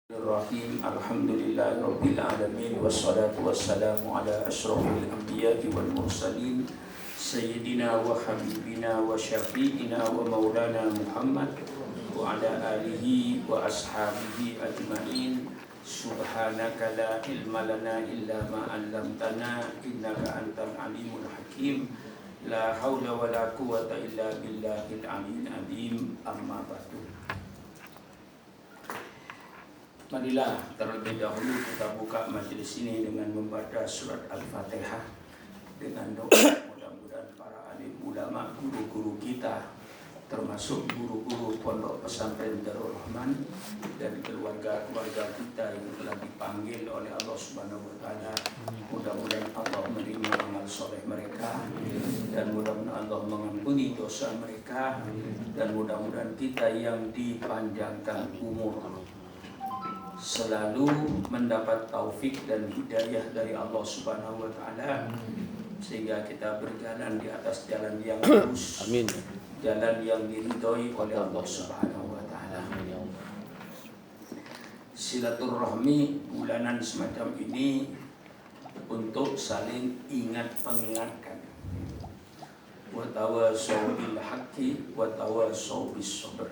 Bismillahirrahmanirrahim. Alhamdulillahirabbil alamin wassalatu wassalamu ala asyrofil anbiya'i wal mursalin sayyidina wa habibina wa syafi'ina wa maulana Muhammad wa ala alihi wa ashabihi ajma'in. Subhanaka la ilma lana illa ma 'allamtana innaka antal alimul hakim. La haula wala quwwata illa billahil aliyyil azim. Amma ba'du. Marilah terlebih dahulu kita buka majelis ini dengan membaca surat Al-Fatihah dengan doa. Mudah-mudahan para alim ulama, guru-guru kita, termasuk guru-guru pondok pesantren Darul Rahman dan keluarga-keluarga kita yang telah dipanggil oleh Allah Subhanahu wa taala, mudah-mudahan Allah menerima amal soleh mereka dan mudah-mudahan Allah mengampuni dosa mereka dan mudah-mudahan kita yang dipanjangkan umur selalu mendapat taufik dan hidayah dari Allah Subhanahu wa taala sehingga kita berjalan di atas jalan yang lurus. Amin. Jalan yang diridhoi oleh Allah Subhanahu wa taala. Silaturahmi bulanan semacam ini untuk saling ingat mengingatkan. Wa tawassaw bil haqqi wa tawassaw bis sabr.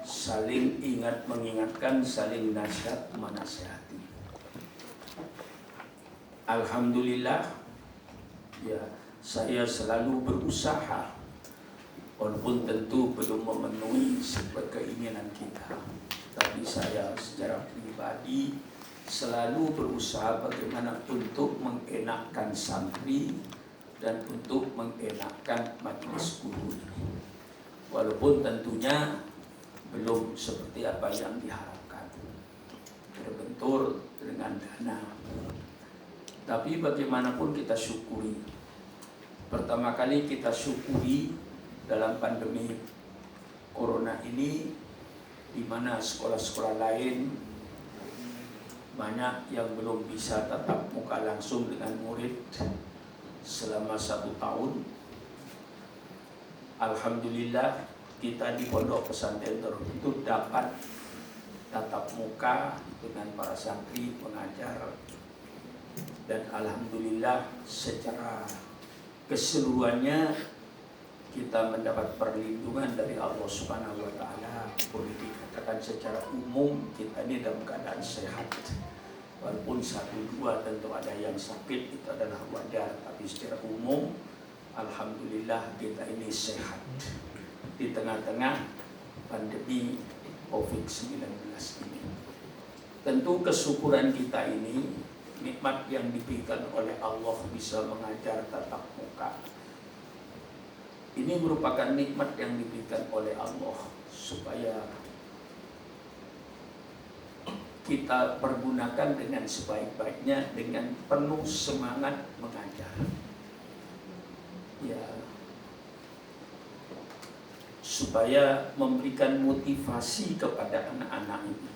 Saling ingat mengingatkan, saling nasihat menasihati. Alhamdulillah, ya, saya selalu berusaha walaupun tentu belum memenuhi keinginan kita, tapi saya secara pribadi selalu berusaha bagaimana untuk mengenakkan santri dan untuk mengenakkan majelis guru ini, walaupun tentunya belum seperti apa yang diharapkan, terbentur dengan dana. Tapi bagaimanapun kita syukuri. Pertama kali kita syukuri dalam pandemi corona ini, di mana sekolah-sekolah lain banyak yang belum bisa tatap muka langsung dengan murid selama 1 tahun. Alhamdulillah, kita di pondok pesantren itu dapat tatap muka dengan para santri pengajar, dan alhamdulillah secara keseluruhannya kita mendapat perlindungan dari Allah Subhanahu wa taala. Boleh dikatakan secara umum kita ini dalam keadaan sehat. Walaupun 1-2 tentu ada yang sakit, itu adalah wajar, tapi secara umum alhamdulillah kita ini sehat di tengah-tengah pandemi COVID-19 ini. Tentu kesyukuran kita ini, nikmat yang diberikan oleh Allah bisa mengajar tatap muka. Ini merupakan nikmat yang diberikan oleh Allah supaya kita pergunakan dengan sebaik-baiknya dengan penuh semangat mengajar. Ya, supaya memberikan motivasi kepada anak-anak ini.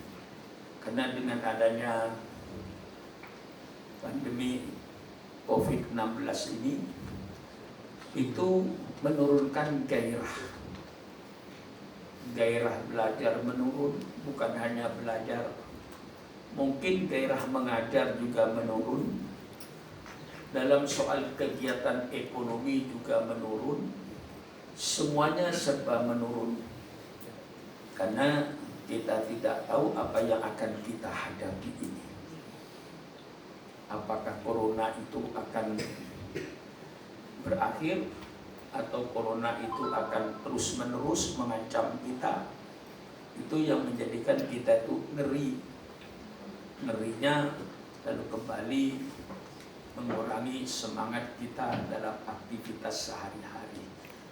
Karena dengan adanya pandemi COVID-19 ini, itu menurunkan gairah. Gairah belajar menurun, bukan hanya belajar, mungkin gairah mengajar juga menurun. Dalam soal kegiatan ekonomi juga menurun. Semuanya serba menurun karena kita tidak tahu apa yang akan kita hadapi ini. Apakah corona itu akan berakhir atau corona itu akan terus-menerus mengancam kita? Itu yang menjadikan kita itu ngerinya lalu kembali mengurangi semangat kita dalam aktivitas sehari-hari.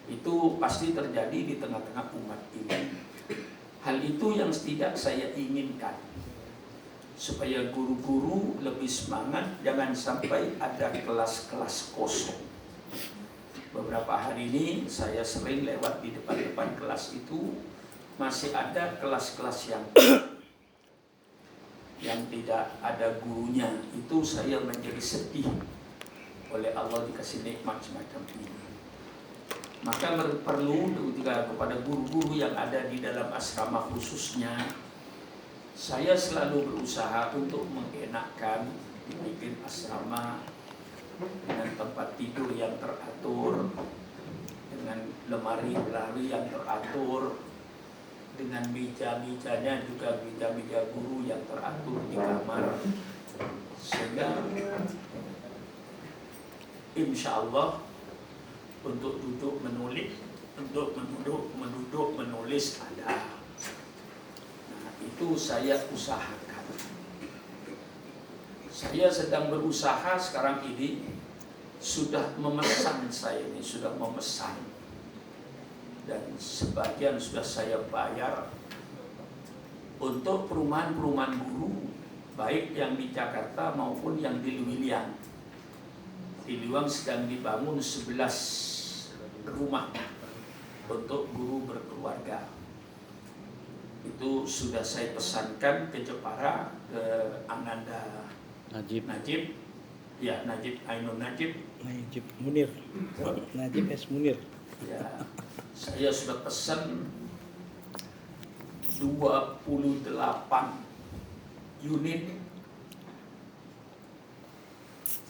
Itu pasti terjadi di tengah-tengah umat ini. Hal itu yang tidak saya inginkan, supaya guru-guru lebih semangat, jangan sampai ada kelas-kelas kosong. Beberapa hari ini saya sering lewat di depan-depan kelas itu, masih ada kelas-kelas yang tidak ada gurunya. Itu saya menjadi sedih. Oleh Allah dikasih nikmat semacam ini. Maka perlu juga kepada guru-guru yang ada di dalam asrama khususnya Saya selalu berusaha untuk mengenakkan, bikin asrama dengan tempat tidur yang teratur, dengan lemari yang teratur, dengan meja-mejanya juga meja-meja guru yang teratur di kamar, sehingga insya Allah untuk duduk menulis ada. Nah, itu saya usahakan. Saya sedang berusaha sekarang ini, sudah memesan dan sebagian sudah saya bayar untuk perumahan-perumahan guru, baik yang di Jakarta maupun yang di Luwiliang. Di Liwang sedang dibangun 11 rumah untuk guru berkeluarga. Itu sudah saya pesankan ke Jepara, ke Ananda Najib Munir, Najib S. Munir. Ya, saya sudah pesan 28 unit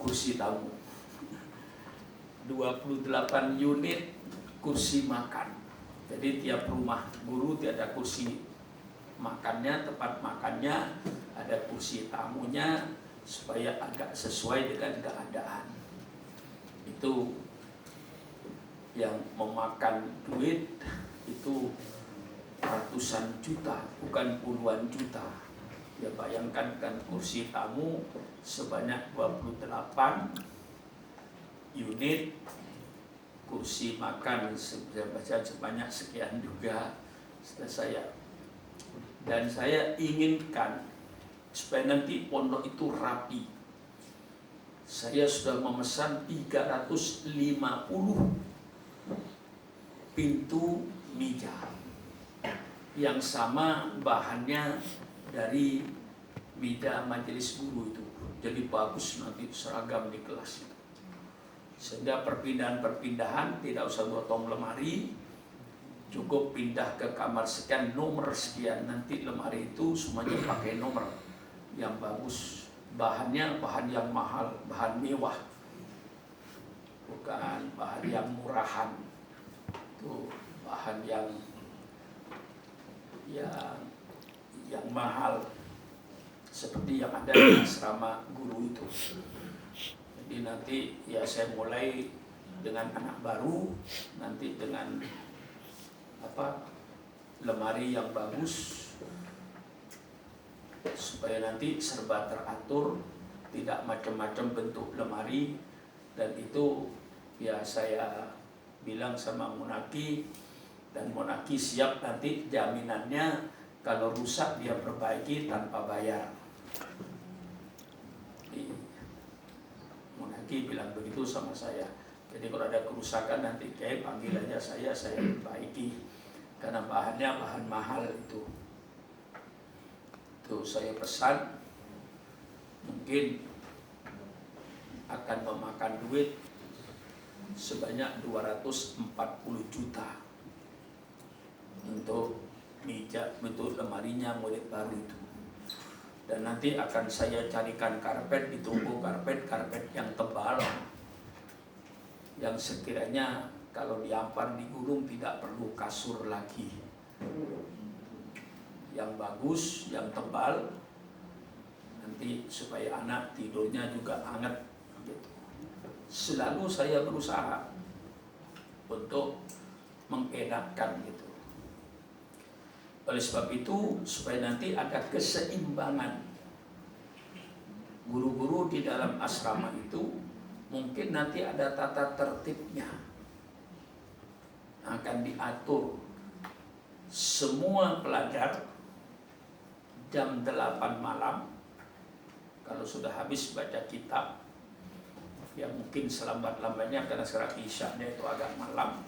kursi tamu, 28 unit kursi makan. Jadi tiap rumah guru ada kursi makannya, tempat makannya, ada kursi tamunya, supaya agak sesuai dengan keadaan. Itu yang memakan duit itu ratusan juta, bukan puluhan juta. Ya bayangkan kan, kursi tamu sebanyak 28 unit, kursi makan sebanyak sekian juga sudah saya. Dan saya inginkan supaya nanti pondok itu rapi. Saya sudah memesan 350 pintu meja yang sama bahannya dari meja majelis guru itu. Jadi bagus nanti seragam di kelas itu. Sehingga perpindahan-perpindahan tidak usah gotong lemari, cukup pindah ke kamar sekian, nomor sekian, nanti lemari itu semuanya pakai nomor yang bagus. Bahannya bahan yang mahal, bahan mewah, bukan bahan yang murahan. Itu bahan yang mahal, seperti yang ada di asrama guru itu. Jadi nanti ya saya mulai dengan anak baru, nanti dengan lemari yang bagus, supaya nanti serba teratur, tidak macam-macam bentuk lemari. Dan itu ya saya bilang sama Munaki, dan Munaki siap nanti jaminannya kalau rusak dia perbaiki tanpa bayar. Munaki bilang begitu sama saya. Jadi kalau ada kerusakan nanti kayak panggil aja saya perbaiki, karena bahannya bahan mahal itu. Tuh saya pesan, mungkin akan memakan duit sebanyak 240 juta untuk meja, bentuk lemarinya murid baru itu. Dan nanti akan saya carikan karpet, ditunggu karpet yang tebal, yang sekiranya kalau diampar di gunung tidak perlu kasur lagi, yang bagus, yang tebal, nanti supaya anak tidurnya juga hangat gitu. Selalu saya berusaha untuk mengenakkan gitu. Oleh sebab itu, supaya nanti ada keseimbangan. Guru-guru di dalam asrama itu mungkin nanti ada tata tertibnya, akan diatur. Semua pelajar jam 8 malam, kalau sudah habis baca kitab, ya mungkin selambat-lambatnya karena sekarang isyaknya itu agak malam,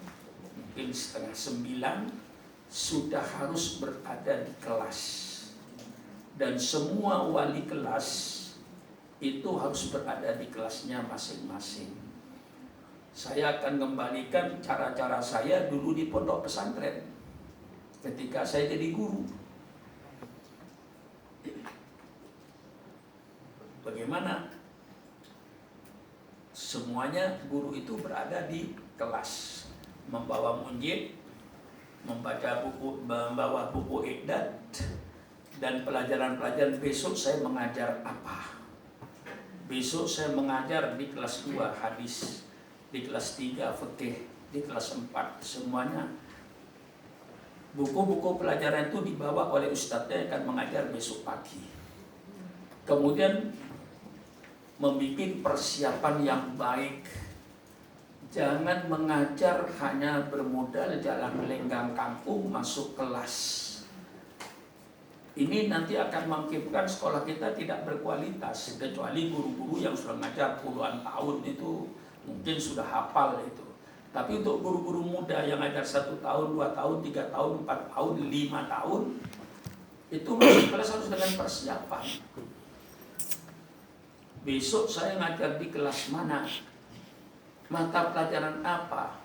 mungkin 8:30 sudah harus berada di kelas. Dan semua wali kelas itu harus berada di kelasnya masing-masing. Saya akan kembalikan cara-cara saya dulu di pondok pesantren ketika saya jadi guru. Bagaimana? Semuanya guru itu berada di kelas, membawa munjid, membawa buku iqdad, dan pelajaran-pelajaran. Besok saya mengajar apa? Besok saya mengajar di kelas 2 hadis, di kelas 3 fikih, di kelas 4 semuanya. Buku-buku pelajaran itu dibawa oleh ustadznya yang akan mengajar besok pagi. Kemudian membuat persiapan yang baik. Jangan mengajar hanya bermodal jalan lenggang kampung masuk kelas. Ini nanti akan mengakibatkan sekolah kita tidak berkualitas, kecuali guru-guru yang sudah mengajar puluhan tahun itu mungkin sudah hafal itu. Tapi untuk guru-guru muda yang ajar 1 tahun, 2 tahun, 3 tahun, 4 tahun, 5 tahun, itu masuk kelas harus dengan persiapan. Besok saya ngajar di kelas mana, mata pelajaran apa.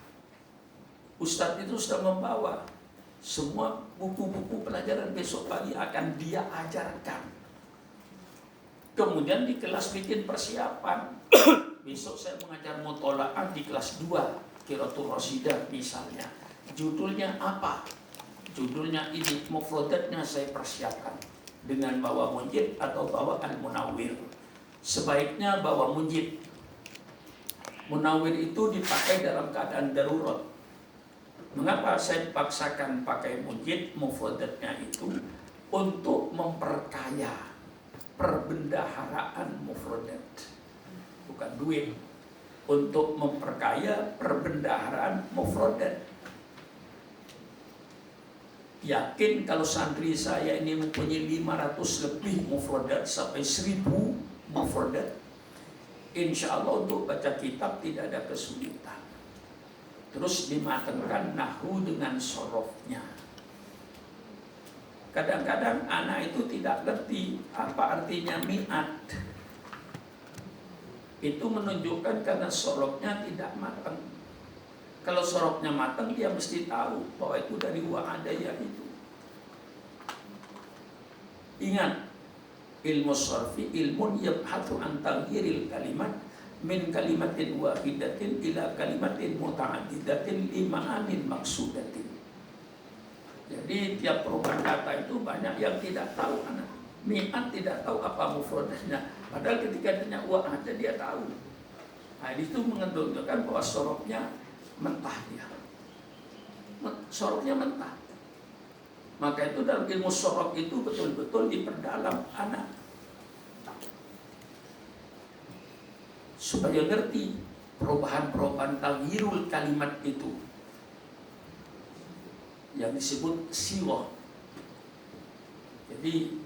Ustadz itu sudah membawa semua buku-buku pelajaran, besok pagi akan dia ajarkan. Kemudian di kelas bikin persiapan. Besok saya mengajar mutola'ah di kelas 2, Qiraatul Rasidah misalnya. Judulnya apa? Judulnya ini, mufradatnya saya persiapkan dengan bawa munjid atau bawa al-munawwir. Sebaiknya bawa munjid. Munawwir itu dipakai dalam keadaan darurat. Mengapa saya paksakan pakai munjid mufradatnya itu? Untuk memperkaya perbendaharaan mufradat, bukan duit. Untuk memperkaya perbendaharaan mufradat. Yakin kalau santri saya ini mempunyai 500 lebih mufradat sampai 1000 mufradat, insya Allah untuk baca kitab tidak ada kesulitan. Terus dimatangkan nahwu dengan sorofnya. Kadang-kadang anak itu tidak ngerti apa artinya mi'at. Itu menunjukkan karena sorofnya tidak matang. Kalau sorofnya matang, dia mesti tahu bahwa itu dari wa'adaya itu. Ingat, ilmu sorfi ilmun yabhathu an taghyiril kalimat min kalimatin wahidatin ila kalimatin muta'addidatin lima'anin maksudatin. Jadi tiap perubahan kata itu banyak yang tidak tahu anak. Mi'at tidak tahu apa mufradnya. Padahal ketika ditanya wa'ada dia tahu. Nah itu menunjukkan bahwa sorofnya mentah dia. Sorofnya mentah. Maka itu dalam ilmu sorof itu betul-betul diperdalam anak. Supaya ngerti perubahan-perubahan taghyirul kalimat itu. Yang disebut siwah. Jadi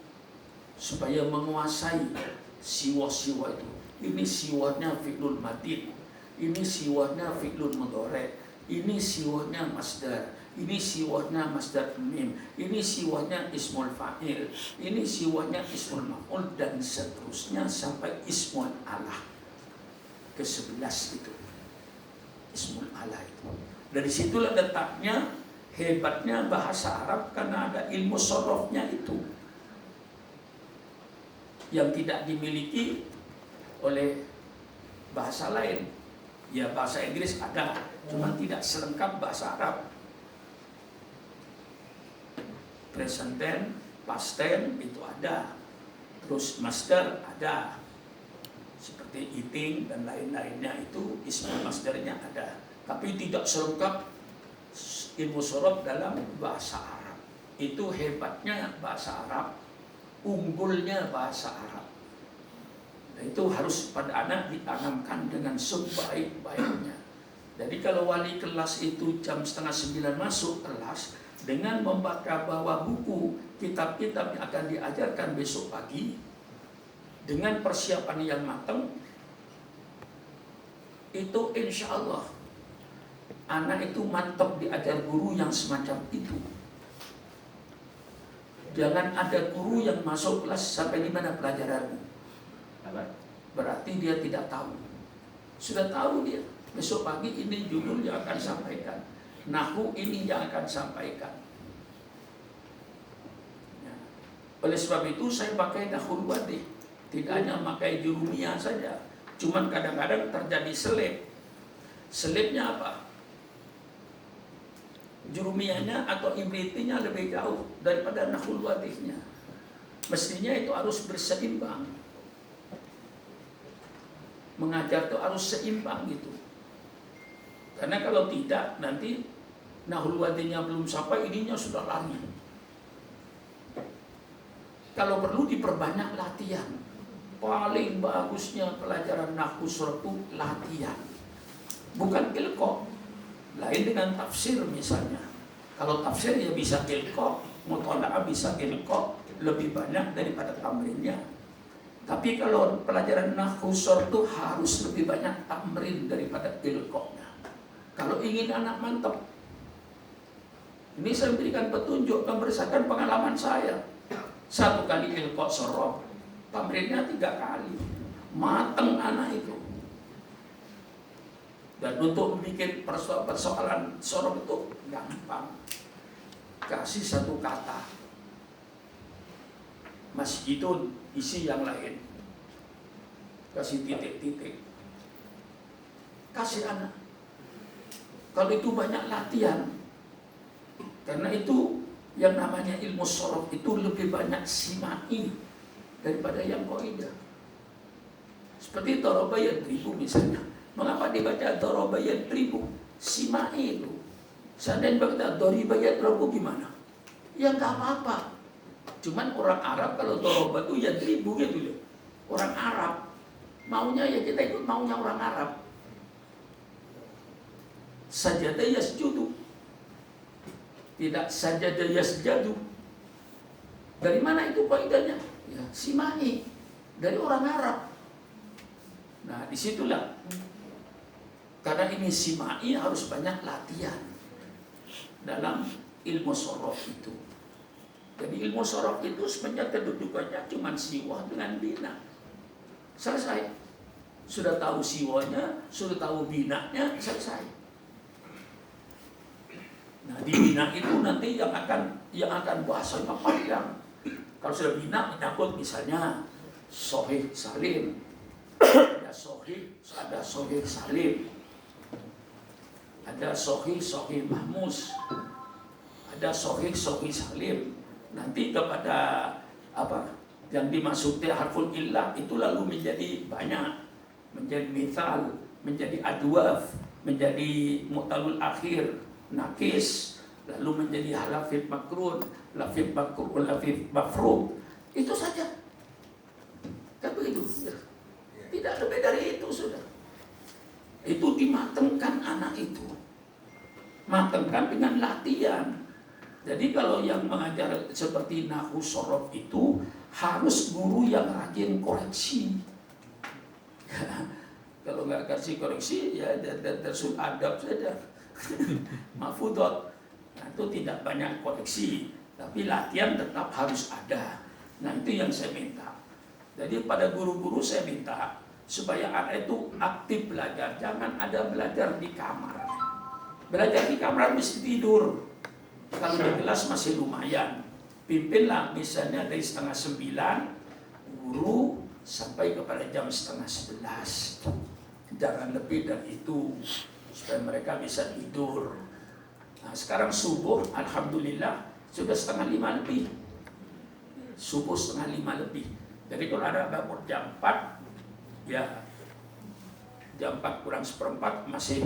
supaya menguasai siwah-siwah itu. Ini siwahnya fi'lul madin, ini siwahnya fi'lul mudhari', ini siwahnya masdar, ini siwahnya masdar mim, ini siwahnya ismul fa'il, ini siwahnya ismul maf'ul, dan seterusnya sampai ismul alah. Ke-11 itu ismul alah itu. Dari situlah letaknya hebatnya bahasa Arab, karena ada ilmu sorofnya itu yang tidak dimiliki oleh bahasa lain. Ya bahasa Inggris ada, cuma tidak selengkap bahasa Arab. Present tense, past tense itu ada, terus masdar ada, seperti eating dan lain-lainnya itu ismu masdarnya ada, tapi tidak selengkap ilmu sorof dalam bahasa Arab. Itu hebatnya bahasa Arab, unggulnya bahasa Arab. Nah, itu harus pada anak ditanamkan dengan sebaik-baiknya. Jadi kalau wali kelas itu jam 8:30 masuk kelas dengan bawa buku kitab-kitab yang akan diajarkan besok pagi dengan persiapan yang matang, itu insya Allah anak itu mantap diajar guru yang semacam itu. Jangan ada guru yang masuk kelas sampai di mana pelajaranmu. Berarti dia tidak tahu. Sudah tahu dia, besok pagi ini judul yang akan sampaikan, nahwu ini yang akan sampaikan. Ya. Oleh sebab itu saya pakai nahwu wadih. Tidak hanya pakai jurumiyah saja, cuman kadang-kadang terjadi selip. Selipnya apa? Jurumiyahnya atau ibritinya lebih jauh daripada nahul wadihnya. Mestinya itu harus berseimbang. Mengajar itu harus seimbang gitu. Karena kalau tidak, nanti nahul wadihnya belum sampai, ininya sudah lari. Kalau perlu diperbanyak latihan. Paling bagusnya pelajaran nahwu surah itu latihan. Bukan ilqa. Lain dengan tafsir misalnya. Kalau tafsir ya bisa ilqa, mutola'ah bisa ilqa, lebih banyak daripada tamrinnya. Tapi kalau pelajaran nahwu surah itu harus lebih banyak tamrin daripada ilqa-nya. Kalau ingin anak mantap, ini saya berikan petunjuk berdasarkan pengalaman saya. 1 kali ilqa surah, tamrinnya 3 kali. Mateng anak itu. Dan untuk membuat persoalan surah itu gampang. Kasih 1 kata. Masjidun, isi yang lain. Kasih titik-titik. Kasih anak. Kalau itu banyak latihan. Karena itu yang namanya ilmu sorof itu lebih banyak simai daripada yang qaidah. Seperti doroba yadribu misalnya. Mengapa dibaca doroba yadribu? Simai itu. Seandainya baca doriba yadribu gimana? Ya nggak apa-apa. Cuman orang Arab kalau doroba itu yadribu gitu loh. Orang Arab maunya ya kita ikut maunya orang Arab. Sajada yasjudu. Tidak sajada yasjadu. Dari mana itu kaidahnya? Ya, simai dari orang Arab. Nah, disitulah. Karena ini simai harus banyak latihan dalam ilmu sorof itu. Jadi ilmu sorof itu sebenarnya kedudukannya cuma siwah dengan bina. Selesai. Sudah tahu siwanya, sudah tahu binanya, selesai. Nah, di bina itu nanti yang akan bahasanya panjang. Kalau sudah bina menyangkut misalnya sohih salim, ada sohih salim, ada sohih mahmus, ada sohih salim. Nanti kepada apa yang dimaksudnya harful illah itu lalu menjadi banyak, menjadi mithal, menjadi adwaf, menjadi mu'talul akhir, nakis, lalu menjadi halafid makrun, lafid makrun, lafid mafrum. Itu saja. Kan begitu. Ya. Tidak lebih dari itu sudah. Itu dimatengkan anak itu. Matengkan dengan latihan. Jadi kalau yang mengajar seperti nahwu sorof itu harus guru yang rajin koreksi. Kalau nggak kasih koreksi ya tersul adab saja. Mafudot. Nah, itu tidak banyak koreksi, tapi latihan tetap harus ada. Nah, itu yang saya minta. Jadi pada guru-guru saya minta supaya anak itu aktif belajar, jangan ada belajar di kamar. Belajar di kamar mesti tidur. Kalau di kelas masih lumayan. Pimpinlah misalnya dari 8:30 guru sampai kepada jam 10:30. Jangan lebih dari itu supaya mereka bisa tidur. Nah, sekarang subuh alhamdulillah sudah 4:30 lebih. Subuh 4:30 lebih. Jadi kalau ada bangun jam 4 ya jam 4 kurang 1/4 masih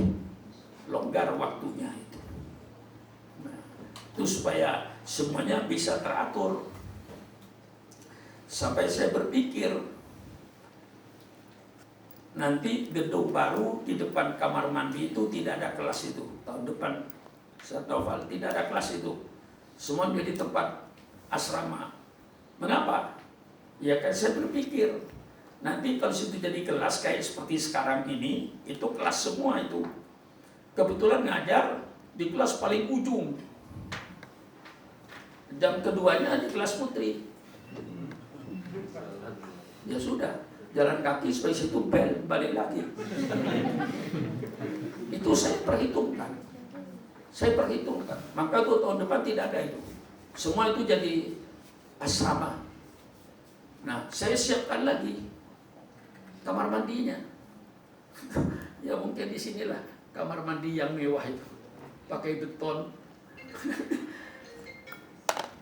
longgar waktunya itu. Nah, itu supaya semuanya bisa teratur. Sampai saya berpikir nanti gedung baru di depan kamar mandi itu tidak ada kelas itu. Tahun depan Satofal tidak ada kelas itu. Semua jadi tempat asrama. Mengapa? Ya kan saya berpikir nanti kalau situ jadi kelas kayak seperti sekarang ini, itu kelas semua itu. Kebetulan ngajar di kelas paling ujung. Jam keduanya di kelas putri. Ya sudah, jalan kaki supaya situ balik lagi. Itu saya perhitungkan. Maka tuh tahun depan tidak ada itu. Semua itu jadi asrama. Nah, saya siapkan lagi kamar mandinya. Ya mungkin di sinilah kamar mandi yang mewah itu, pakai beton.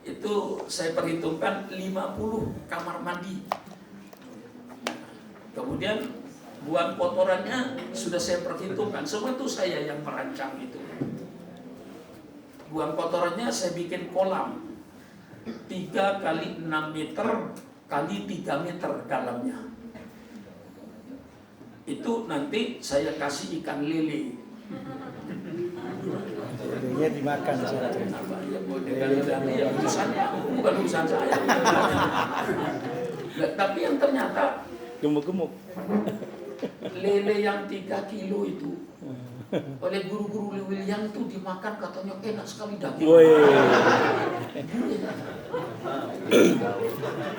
Itu saya perhitungkan 50 kamar mandi. Kemudian buang kotorannya sudah saya perhitungkan. Semua itu saya yang merancang itu. Buang kotorannya saya bikin kolam 3 kali 6 meter kali 3 meter dalamnya. Itu nanti saya kasih ikan lele. Lelenya dimakan satu. Ya, urusannya bukan urusan saya. Tapi yang ternyata Gemuk-gemuk. lele yang 3 kilo itu oleh guru-guru William itu dimakan, katanya enak sekali daging. Woi.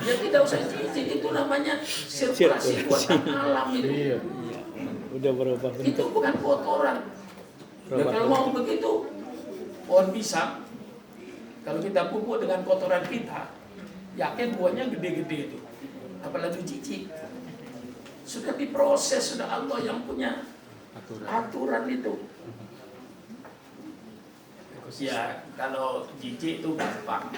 Ya tidak usah cicil, itu namanya sirkulasi buatan alam itu. Iya. Udah berubah Itu bentuk. bukan kotoran. Ya, kalau mau begitu, pohon pisang, kalau kita pupuk dengan kotoran kita, yakin buahnya gede-gede itu. Apalagi cicik. Sudah diproses, sudah Allah yang punya aturan itu. Ya, kalau jijik itu gampang.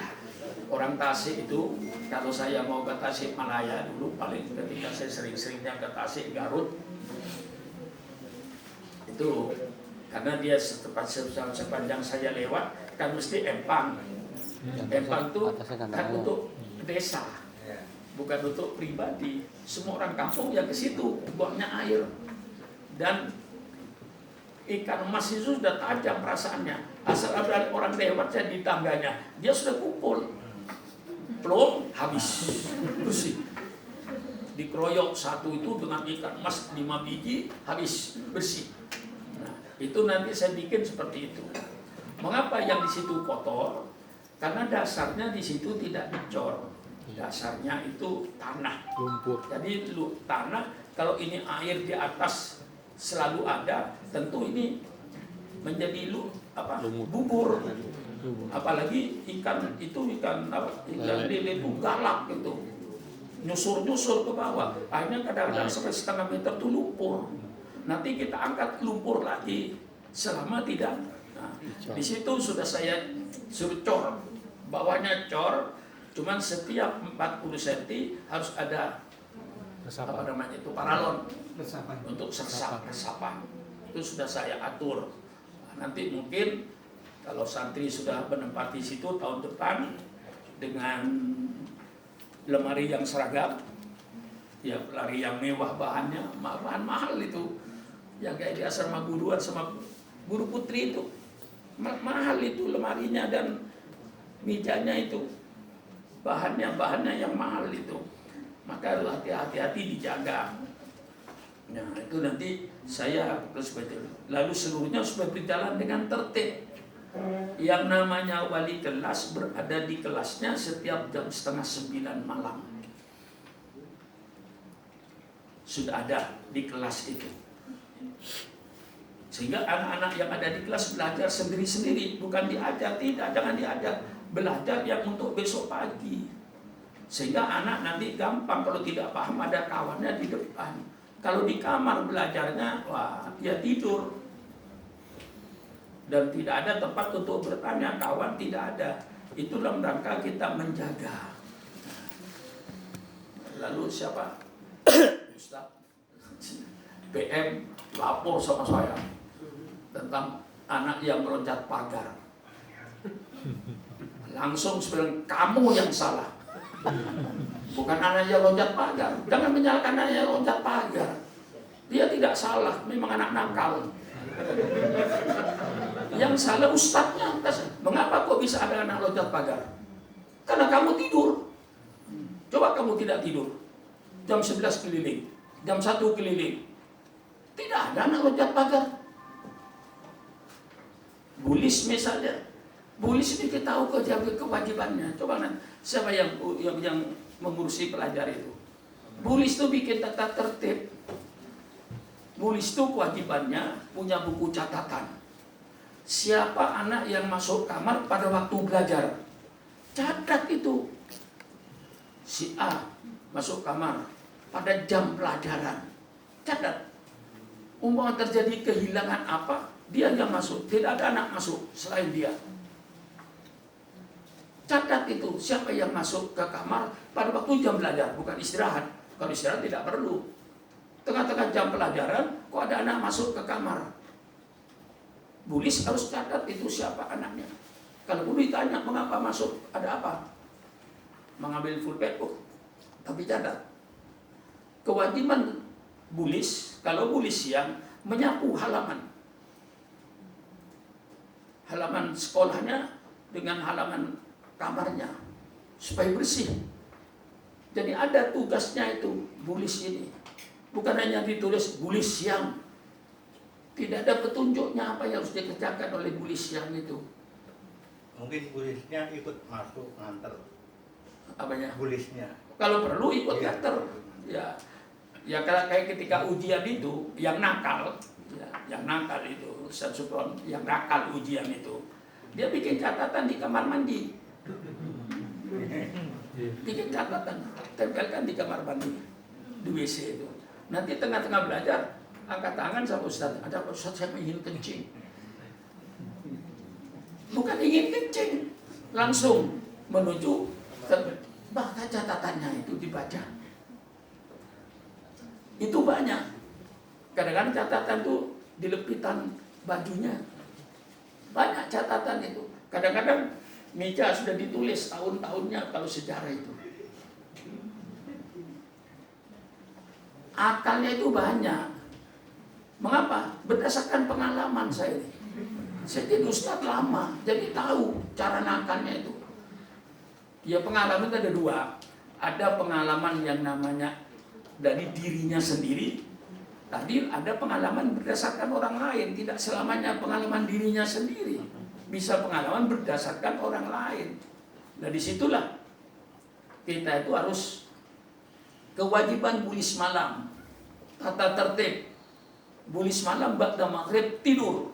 Orang Tasik itu, kalau saya mau ke Tasik Malaya dulu, paling ketika saya sering-seringnya ke Tasik Garut, itu karena dia sepanjang saya lewat, kan mesti empang. Empang itu kan untuk desa, bukan untuk pribadi. Semua orang kampung ya ke situ, buangnya air. Dan ikan emas itu sudah tajam perasaannya. Asal ada orang lewat saya di tangganya, dia sudah kumpul. Belum habis, bersih. Dikeroyok satu itu dengan ikan emas 5 biji, habis, bersih. Nah, itu nanti saya bikin seperti itu. Mengapa yang di situ kotor? Karena dasarnya di situ tidak dicor. Dasarnya itu tanah, Lumpur. jadi tanah. Kalau ini air di atas selalu ada, tentu ini menjadi bubur. Apalagi ikan itu ikan lele itu galak gitu, nyusur ke bawah. Akhirnya kadang-kadang sampai setengah meter itu lumpur. Nanti kita angkat lumpur lagi selama tidak. Nah, di situ sudah saya suruh cor, bawahnya cor. Cuman setiap 40 cm harus ada paralon untuk resapan. Itu sudah saya atur. Nah, nanti mungkin kalau santri sudah menempati situ tahun depan dengan lemari yang seragam, ya lemari yang mewah bahannya, bahan mahal itu, yang kayak di asrama guruan sama guru putri itu, mahal itu lemarinya dan mejanya itu. Bahannya yang mahal itu, maka hati-hati dijaga. Nah itu nanti saya lalu seluruhnya supaya berjalan dengan tertib. Yang namanya wali kelas berada di kelasnya setiap jam 8:30 malam. Sudah ada di kelas itu. Sehingga anak-anak yang ada di kelas belajar sendiri-sendiri, bukan diajar, tidak, jangan diajar. Belajar yang untuk besok pagi. Sehingga anak nanti gampang, kalau tidak paham ada kawannya di depan. Kalau di kamar belajarnya, wah dia tidur. Dan tidak ada tempat untuk bertanya, kawan tidak ada. Itu dalam rangka kita menjaga. Lalu siapa? Ustaz PM lapor sama saya tentang anak yang meloncat pagar. Langsung sebenarnya kamu yang salah, bukan anak yang loncat pagar. Jangan menyalahkan anak yang loncat pagar. Dia tidak salah, memang anak nakal. Yang salah ustadznya. Mengapa kok bisa ada anak loncat pagar? Karena kamu tidur. Coba kamu tidak tidur, jam 11 keliling, jam 1 keliling, tidak ada anak loncat pagar. Bulis misalnya, bulis ini kita tahu kewajibannya. Coba nanti siapa yang mengurusi pelajar itu? Bulis itu bikin tata tertib. Bulis itu kewajibannya punya buku catatan. Siapa anak yang masuk kamar pada waktu belajar? Catat itu. Si A masuk kamar pada jam pelajaran. Catat, umpama terjadi kehilangan apa, dia yang masuk, tidak ada anak masuk selain dia. Catat itu, siapa yang masuk ke kamar pada waktu jam belajar, bukan istirahat. Kalau istirahat tidak perlu. Tengah-tengah jam pelajaran, kok ada anak masuk ke kamar. Bulis harus catat itu siapa anaknya. Kalau guru ditanya mengapa masuk, ada apa? Mengambil full book. Tapi catat. Kewajiban bulis, kalau bulis siang, menyapu halaman. Halaman sekolahnya dengan halaman kamarnya. Supaya bersih. Jadi ada tugasnya itu, bulis ini. Bukan hanya ditulis bulis siang. Tidak ada petunjuknya apa yang harus dikerjakan oleh bulis siang itu. Mungkin bulisnya ikut masuk nganter. Apanya? Bulisnya. Kalau perlu ikut Iya. nganter. Ya kayak ketika ujian itu yang nakal, ya, yang nakal itu Ustaz Supron, yang nakal ujian itu, dia bikin catatan di kamar mandi, bikin catatan, tempelkan di kamar mandi, di WC itu. Nanti tengah-tengah belajar, angkat tangan sama Ustaz, ada Ustaz saya ingin kencing, bukan ingin kencing, langsung menuju, bahkan catatannya itu dibaca. Itu banyak. Kadang-kadang catatan tuh di lepitan bajunya. Banyak catatan itu. Kadang-kadang meja sudah ditulis tahun-tahunnya kalau sejarah itu. Akalnya itu banyak. Mengapa? Berdasarkan pengalaman saya ini. Saya jadi ustadz lama, jadi tahu cara nakalnya itu. Ya pengalaman itu ada dua. Ada pengalaman yang namanya dari dirinya sendiri. Tadi ada pengalaman berdasarkan orang lain. Tidak selamanya pengalaman dirinya sendiri. Bisa pengalaman berdasarkan orang lain. Nah disitulah kita itu harus kewajiban bulis malam. Tata tertib. Bulis malam ba'da maghrib tidur.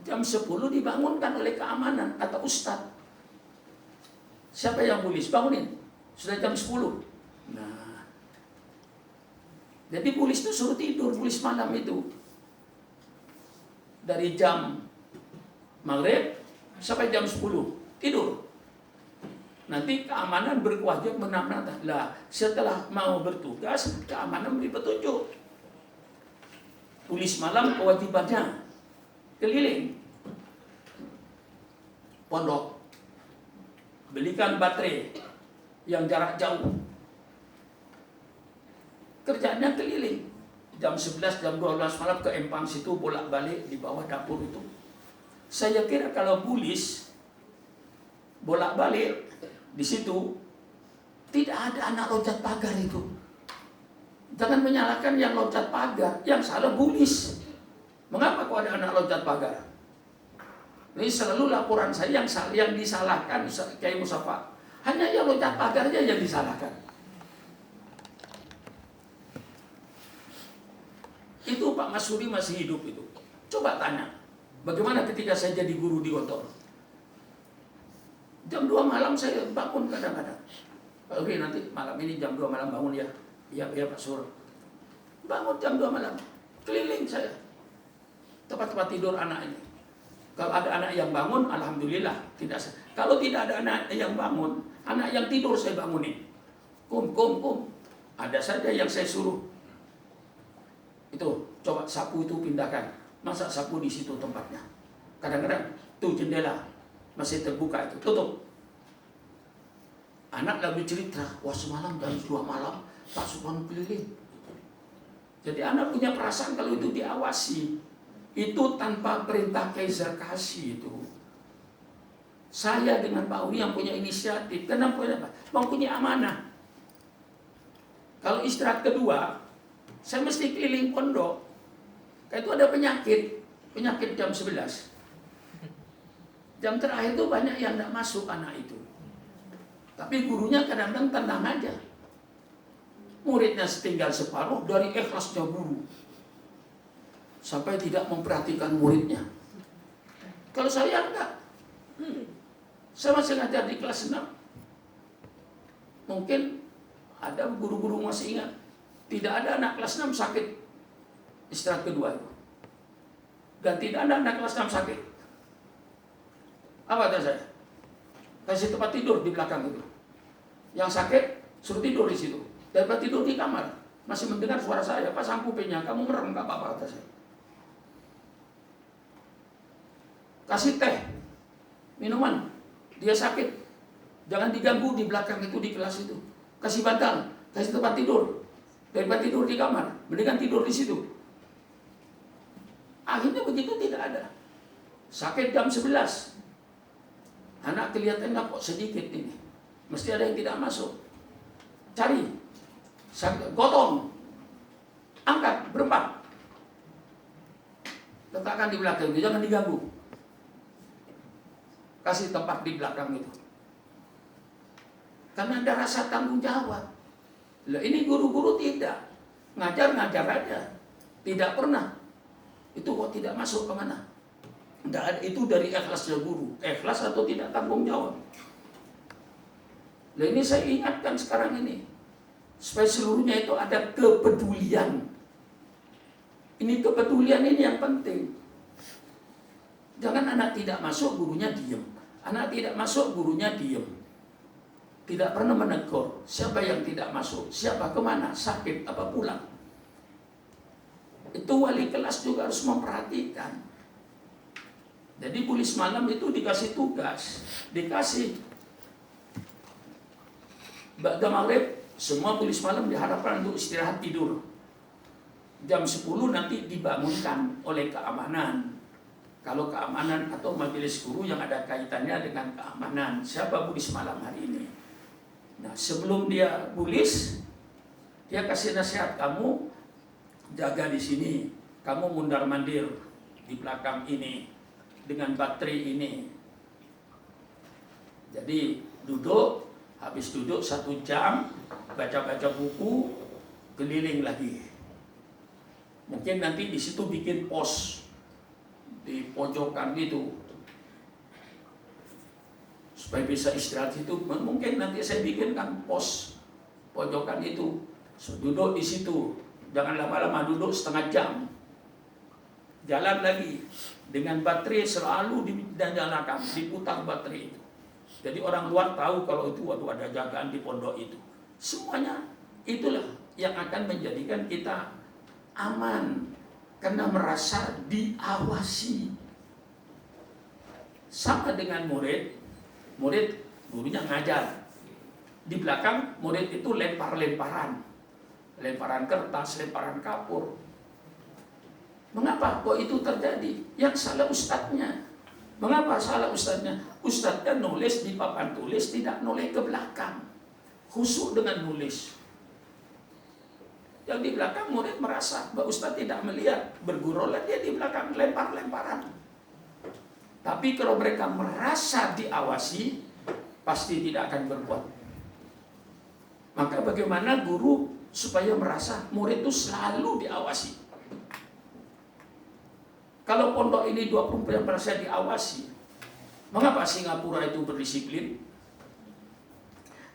Jam 10 dibangunkan oleh keamanan atau ustadz. Siapa yang bulis? Bangunin. Sudah jam 10. Nah, jadi bulis itu suruh tidur, bulis malam itu. Dari jam maghrib sampai jam 10, tidur. Nanti keamanan berkewajiban menamnata. Lah, setelah mau bertugas, keamanan beri petunjuk. Bulis malam kewajibannya keliling pondok. Belikan baterai yang jarak jauh. Kerjaannya keliling. Jam 11, jam 12 malam ke Empang situ bolak-balik di bawah dapur itu. Saya kira kalau bulis bolak-balik di situ tidak ada anak loncat pagar itu. Jangan menyalahkan yang loncat pagar, yang salah bulis. Mengapa kok ada anak loncat pagar? Ini selalu laporan saya yang disalahkan Kiai Musafa. Hanya yang loncat pagarnya yang disalahkan. Itu Pak Masuri masih hidup itu. Coba tanya, bagaimana ketika saya jadi guru di Gontor? Jam 2 malam saya bangun kadang-kadang. Pak Uri nanti malam ini jam 2 malam bangun ya. Iya Pak Sur. Bangun jam 2 malam. Keliling saya. Tempat-tempat tidur anak ini. Kalau ada anak yang bangun, alhamdulillah. Kalau tidak ada anak yang bangun, anak yang tidur saya bangunin. Kum. Ada saja yang saya suruh. Itu, coba sapu itu pindahkan. Masa sapu di situ tempatnya? Kadang-kadang, tuh jendela masih terbuka itu, tutup. Anak lagi cerita, wah semalam jam 2 malam, Pak Supron keliling. Jadi anak punya perasaan kalau itu diawasi. Itu tanpa perintah Kaiser kasih itu. Saya dengan Pak Uri yang punya inisiatif, kenapa? Mempunyai amanah. Kalau istirahat kedua, saya mesti keliling pondok. Kayak itu ada penyakit jam 11. Jam terakhir itu banyak yang tidak masuk anak itu. Tapi gurunya kadang-kadang tenang aja. Muridnya setinggal separuh dari ikhlasnya guru. Sampai tidak memperhatikan muridnya. Kalau saya enggak. Saya masih ngajar di kelas 6. Mungkin ada guru-guru masih ingat, tidak ada anak kelas 6 sakit istirahat kedua itu. Dan tidak ada anak kelas 6 sakit. Apa kata saya? Kasih tempat tidur di belakang itu. Yang sakit suruh tidur di situ. Daripada tidur di kamar, masih mendengar suara saya, pasang kupingnya, kamu merem nggak apa-apa kata saya. Kasih teh, minuman, dia sakit, jangan diganggu di belakang itu, di kelas itu. Kasih bantal, kasih tempat tidur, daripada tidur di kamar, mendingan tidur di situ. Akhirnya begitu tidak ada. Sakit jam 11, anak kelihatannya kok sedikit ini, mesti ada yang tidak masuk. Cari, gotong, angkat, berempat, letakkan di belakang itu, jangan diganggu. Kasih tempat di belakang itu. Karena ada rasa tanggung jawab. Lah ini guru-guru tidak. Ngajar-ngajar aja. Tidak pernah. Itu kok tidak masuk kemana? Itu dari ikhlasnya guru. Ikhlas atau tidak tanggung jawab. Lah ini saya ingatkan sekarang ini. Supaya seluruhnya itu ada kepedulian. Ini kepedulian ini yang penting. Jangan anak tidak masuk, gurunya diem. Anak tidak masuk, gurunya diem. Tidak pernah menegur. Siapa yang tidak masuk? Siapa kemana? Sakit apa pulang? Itu wali kelas juga harus memperhatikan. Jadi pulis malam itu dikasih tugas. Dikasih. Ba'da maghrib, semua pulis malam diharapkan untuk istirahat tidur. Jam 10 nanti dibangunkan oleh keamanan. Kalau keamanan atau majelis guru yang ada kaitannya dengan keamanan, siapa pulis malam hari ini? Nah, sebelum dia pulis, dia kasih nasihat, kamu jaga di sini, kamu mundar-mandir di belakang ini dengan baterai ini. Jadi duduk, habis duduk 1 jam, baca-baca buku, keliling lagi. Mungkin nanti di situ bikin pos di pojokan itu supaya bisa istirahat itu. Mungkin nanti saya bikinkan pos pojokan itu, so, duduk di situ, jangan lama-lama, duduk setengah jam, jalan lagi dengan baterai selalu dinyalakan, diputar baterai itu. Jadi orang luar tahu kalau itu waktu ada jagaan di pondok itu. Semuanya itulah yang akan menjadikan kita aman. Karena merasa diawasi. Sama dengan murid gurunya ngajar. Di belakang murid itu lempar-lemparan. Lemparan kertas, lemparan kapur. Mengapa kok itu terjadi? Yang salah ustadznya. Mengapa salah ustadznya? Ustadznya nulis di papan tulis, tidak noleh ke belakang. Khusyuk dengan nulis. Yang di belakang murid merasa bahwa ustadz tidak melihat, bergurulah dia di belakang lempar-lemparan. Tapi kalau mereka merasa diawasi, pasti tidak akan berbuat. Maka bagaimana guru supaya merasa murid itu selalu diawasi? Kalau pondok ini 20% diawasi, mengapa Singapura itu berdisiplin?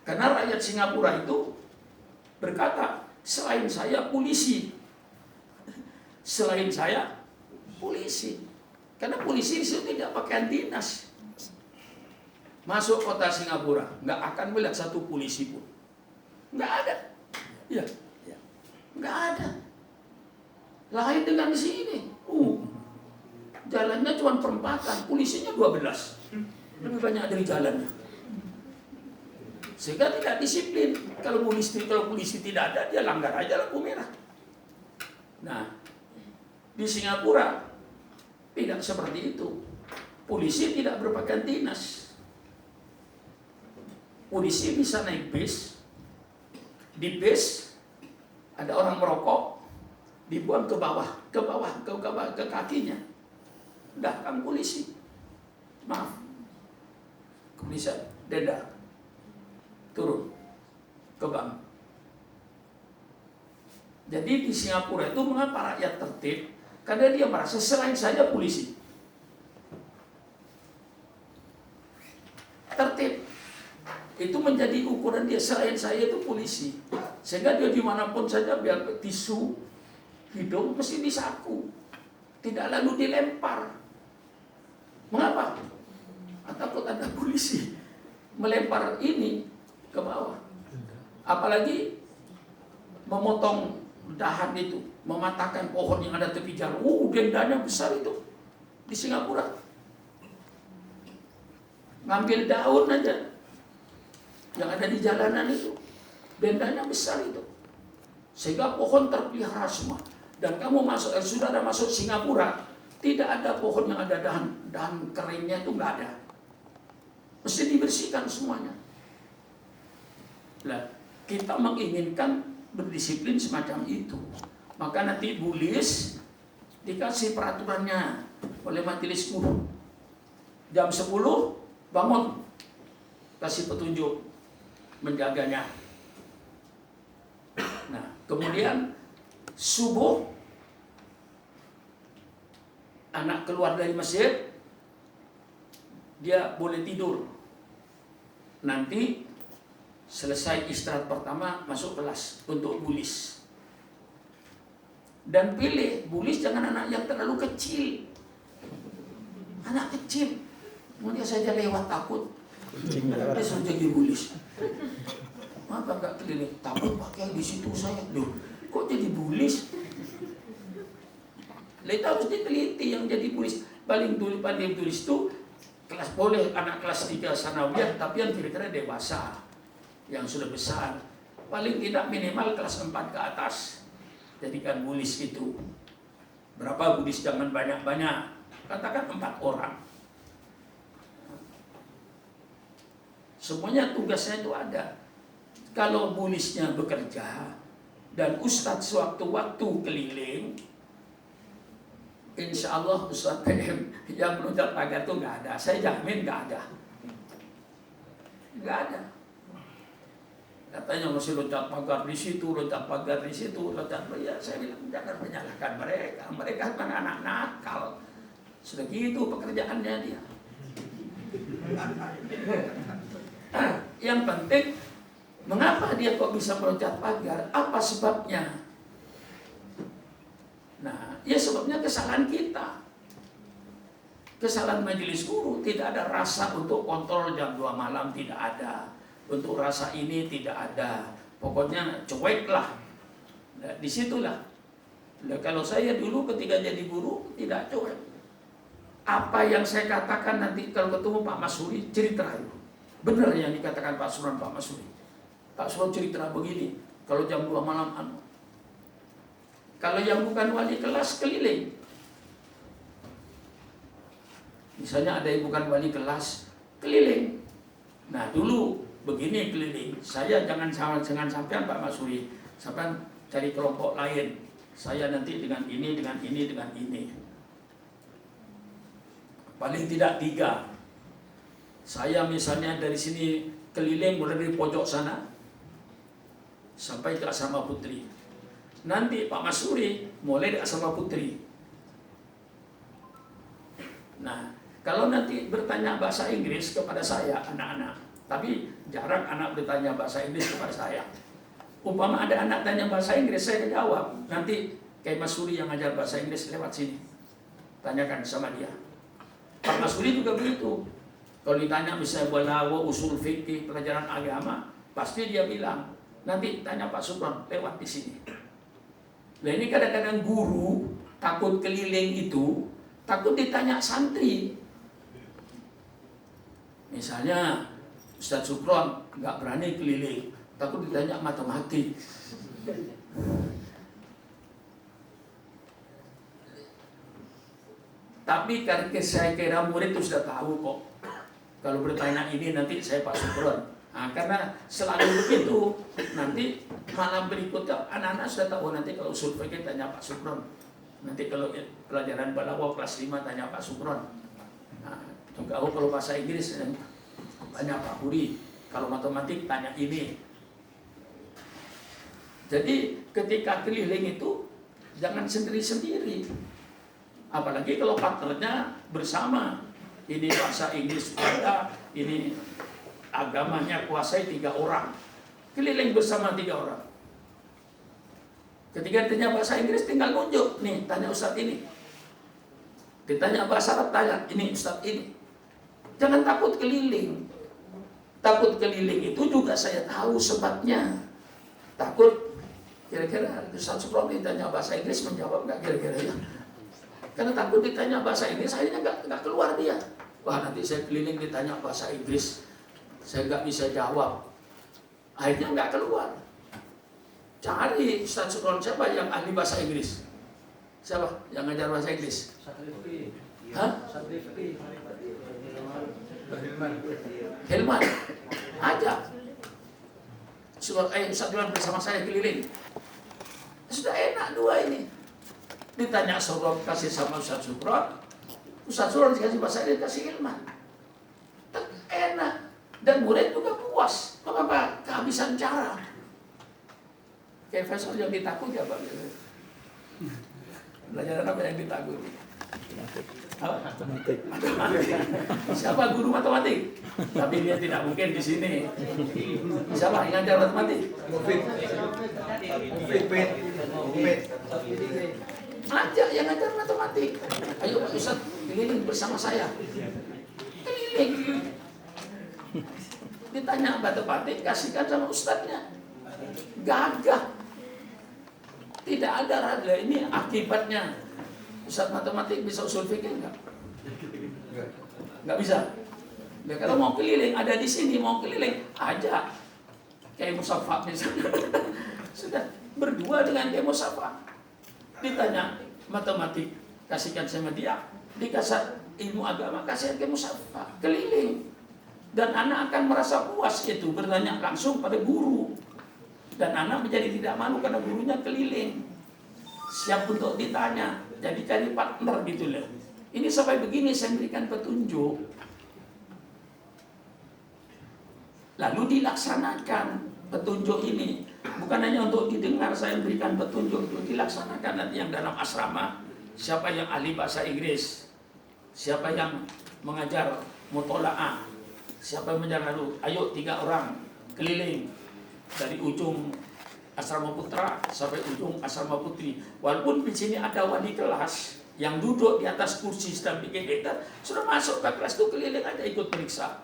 Karena rakyat Singapura itu berkata, selain saya polisi. Selain saya polisi. Karena polisi itu tidak pakaian dinas. Masuk kota Singapura, nggak akan melihat satu polisi pun. Nggak ada. Ya, nggak ada. Lain dengan di sini. Jalannya cuma perempatan, polisinya 12. Lebih banyak dari jalannya. Sehingga tidak disiplin. Kalau polisi tidak ada, dia langgar aja lampu merah. Nah, di Singapura tidak seperti itu. Polisi tidak berpakaian dinas. Polisi bisa naik bis. Di bis ada orang merokok, dibuang ke bawah, ke kakinya. Datang polisi. Maaf. Kepolisian, denda. Turun ke bank. Jadi di Singapura itu mengapa rakyat tertib? Karena dia merasa selain saya polisi. Tertib. Itu menjadi ukuran dia. selain saya itu polisi. Sehingga dia dimanapun saja biar tisu hidung mesti disaku. Tidak lalu dilempar. Mengapa? Takut ada polisi melempar ini ke bawah. Apalagi memotong dahan itu, mematahkan pohon yang ada tepi jalan. Dendanya besar itu di Singapura. Ngambil daun aja yang ada di jalanan itu, dendanya besar itu. Sehingga pohon terpelihara semua. Dan kamu saudara masuk Singapura, tidak ada pohon yang ada dahan keringnya itu nggak ada. Mesti dibersihkan semuanya. Nah, kita menginginkan berdisiplin semacam itu. Maka nanti bulis dikasih peraturannya oleh majelis guru. Jam 10 bangun, kasih petunjuk menjaganya. Nah, kemudian subuh anak keluar dari masjid, dia boleh tidur. Nanti selesai istirahat pertama masuk kelas untuk bulis. Dan pilih bulis jangan anak yang terlalu kecil. Anak kecil, kemudian saja lewat takut. Dia sudah jadi bulis. Maka enggak keliling, takut pakai di situ saya. Loh, kok jadi bulis? Itu harus diteliti yang jadi bulis. Paling tulis itu kelas boleh anak kelas 3 sanawiyah, tapi yang kira-kira dewasa, yang sudah besar. Paling tidak minimal kelas 4 ke atas. Jadikan bulis itu. Berapa bulis? Jangan banyak-banyak. Katakan 4 orang. Semuanya tugasnya itu ada. Kalau bulisnya bekerja dan ustadz sewaktu-waktu keliling, insya Allah Ustadz PM yang meloncat pagar itu nggak ada. Saya jamin nggak ada. Nggak ada. Katanya masih loncat pagar di situ, loncat pagar di situ, loncat. Ya saya bilang jangan menyalahkan mereka. Mereka kan anak nakal. Sudah gitu pekerjaannya dia. Yang penting, mengapa dia kok bisa meloncat pagar? Apa sebabnya? Nah, ya sebabnya kesalahan kita. Kesalahan majelis guru. Tidak ada rasa untuk kontrol jam 2 malam, tidak ada. Untuk rasa ini tidak ada. Pokoknya cuek lah. Nah, disitulah. Nah, kalau saya dulu ketika jadi guru, tidak cuek. Apa yang saya katakan nanti kalau ketemu Pak Masuri, cerita itu. Benar yang dikatakan Pak Suran, Pak Masuri. Pak Suran cerita begini, kalau jam 2 malam kalau yang bukan wali kelas keliling. Misalnya ada yang bukan wali kelas keliling. Nah dulu begini keliling. Saya jangan sampean Pak Masuri. Sampean cari kelompok lain. Saya nanti dengan ini, dengan ini, dengan ini. Paling tidak 3. Saya misalnya dari sini keliling mulai dari pojok sana sampai ke Asrama Putri. Nanti Pak Masuri mulai di Asrama Putri. Nah, kalau nanti bertanya bahasa Inggris kepada saya, anak-anak, tapi jarang anak bertanya bahasa Inggris kepada saya. Umpama ada anak tanya bahasa Inggris, saya jawab. Nanti kayak Masuri yang ngajar bahasa Inggris lewat sini. Tanyakan sama dia. Pak Masuri juga begitu. Kalau ditanya misalnya balawa, usul fikih, pelajaran agama, pasti dia bilang, nanti tanya Pak Supron lewat di sini. Nah ini kadang-kadang guru takut keliling itu, takut ditanya santri. Misalnya Ustadz Supron nggak berani keliling, takut ditanya matematik. Tapi karena saya kira murid itu sudah tahu kok. Kalau bertanya ini nanti saya Pak Supron. Nah, karena selalu begitu, nanti malam berikutnya anak-anak sudah tahu nanti kalau usul fikih tanya Pak Supron. Nanti kalau pelajaran balaghah kelas 5 tanya Pak Supron. Nah, juga kalau bahasa Inggris tanya Pak Huri. Kalau matematik tanya ini. Jadi ketika keliling itu jangan sendiri-sendiri. Apalagi kalau partnernya bersama. Ini bahasa Inggris ada, ini agamanya kuasai 3 orang. keliling bersama 3 orang. Ketika ditanya bahasa Inggris tinggal nunjuk, nih tanya Ustadz ini. Ditanya bahasa Arab, tanya ini Ustadz ini. Jangan takut keliling. Takut keliling itu juga saya tahu sebabnya. Takut kira-kira Ustadz Sukron ditanya bahasa Inggris menjawab nggak kira-kira ya? Karena takut ditanya bahasa Inggris, akhirnya nggak keluar dia. Wah, nanti saya keliling ditanya bahasa Inggris, saya nggak bisa jawab. Akhirnya nggak keluar. Cari Ustadz Sukron siapa yang ahli bahasa Inggris? Siapa yang ngajar bahasa Inggris? Hah? Hilman. Ajak. Ustadz Hilman bersama saya keliling. Sudah enak 2 ini. Ditanya Sukron kasih sama Ustadz Sukron. Ustadz Sukron dikasih bahasa Inggris, kasih Hilman. Enak. Dan murid juga puas. Apa kehabisan cara. Kayak Faisal yang ditakuti apa? Belajar apa yang ditakuti? Matematik. Siapa guru matematik? Tapi dia tidak mungkin di sini. Siapa yang ngajar matematik? Mufid. Ajak yang ngajar matematik. Ayo Pak Ustadz keliling bersama saya. Keliling. Ditanya matematik, kasihkan sama ustadznya. Gagah. Tidak ada raga. Ini akibatnya. Ustadz matematik bisa usul fikih enggak? Enggak bisa. Nah, kalau mau keliling ada di sini, mau keliling aja. Kayak Musaffa misalnya. Sudah berdua dengan kayak Musaffa. Ditanya matematik, kasihkan sama dia. Dikasih ilmu agama, kasihkan kayak Musaffa. Keliling. Dan anak akan merasa puas itu bertanya langsung pada guru. Dan anak menjadi tidak malu karena gurunya keliling. Siap untuk ditanya. Jadi cari partner gitu loh. Ini sampai begini saya berikan petunjuk. Lalu dilaksanakan petunjuk ini. Bukan hanya untuk didengar, saya berikan petunjuk. Untuk dilaksanakan nanti yang dalam asrama. Siapa yang ahli bahasa Inggris. Siapa yang mengajar mutola'ah. Siapa yang mengajar lalu. Ayo 3 orang keliling. Dari ujung asrama putra sampai ujung asrama putri. Walaupun di sini ada wali kelas yang duduk di atas kursi sedang bikin diktat, sudah masuk ke kelas itu keliling aja ikut periksa.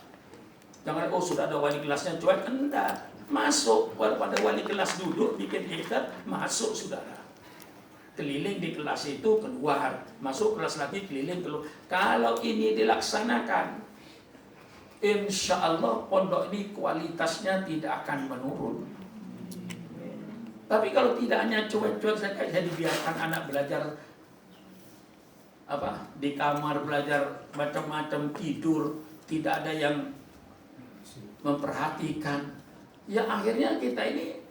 Jangan sudah ada wali kelasnya cuek, enggak. Masuk, walaupun ada wali kelas duduk bikin diktat, masuk saudara. Keliling di kelas itu keluar, masuk kelas lagi keliling keluar. Kalau ini dilaksanakan, insya Allah pondok ini kualitasnya tidak akan menurun. Tapi kalau tidak hanya cuek-cuek saja dibiarkan anak belajar di kamar belajar macam-macam tidur, tidak ada yang memperhatikan, ya akhirnya kita ini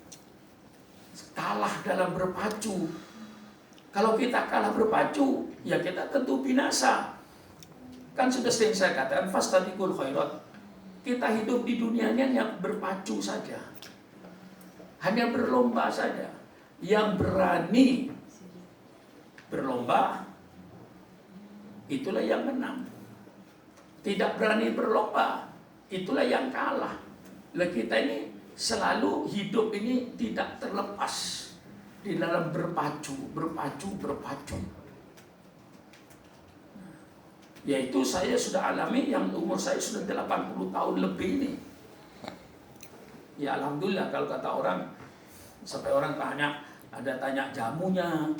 kalah dalam berpacu. Kalau kita kalah berpacu, ya kita tentu binasa. Kan sudah sering saya katakan fastabiqul khairat. Kita hidup di dunianya yang berpacu saja. Hanya berlomba saja. Yang berani berlomba itulah yang menang. Tidak berani berlomba itulah yang kalah. Lah kita ini selalu hidup ini tidak terlepas di dalam berpacu. Yaitu saya sudah alami yang umur saya sudah 80 tahun lebih ini. Ya alhamdulillah kalau kata orang, sampai orang tanya, ada tanya jamunya,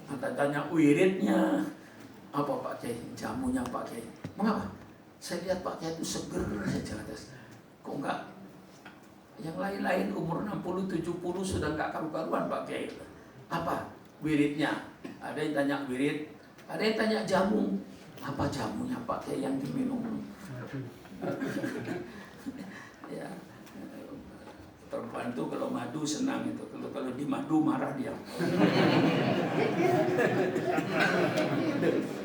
ada tanya wiridnya. Apa Pak Kiai? Jamunya Pak Kiai. Mengapa? Saya lihat Pak Kiai itu seger saja. Kok enggak? Yang lain-lain umur 60, 70 sudah enggak karu-karuan Pak Kiai. Apa? Wiridnya. Ada yang tanya wirid, ada yang tanya jamu. Apa jamunya Pak Kiai yang diminum? Ya. Perempuan itu kalau madu senang itu, kalau di madu marah dia.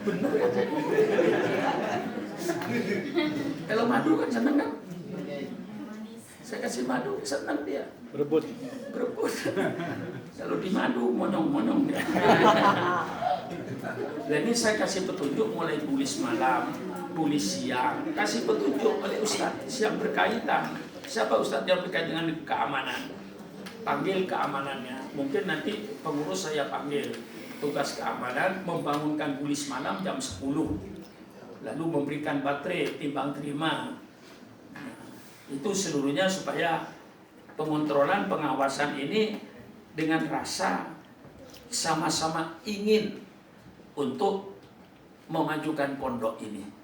Benar kan? Kalau madu kan senang kan? Saya kasih madu senang dia. Berebut. Kalau di madu monyong-monyong dia. Dan ini saya kasih petunjuk mulai tulis malam, tulis siang, kasih petunjuk oleh Ustadz yang berkaitan. Siapa Ustadz yang berkait dengan keamanan? Panggil keamanannya. Mungkin nanti pengurus saya panggil. Tugas keamanan membangunkan gulis malam jam 10. Lalu memberikan baterai timbang terima. Nah, itu seluruhnya supaya pengontrolan pengawasan ini dengan rasa sama-sama ingin untuk memajukan pondok ini.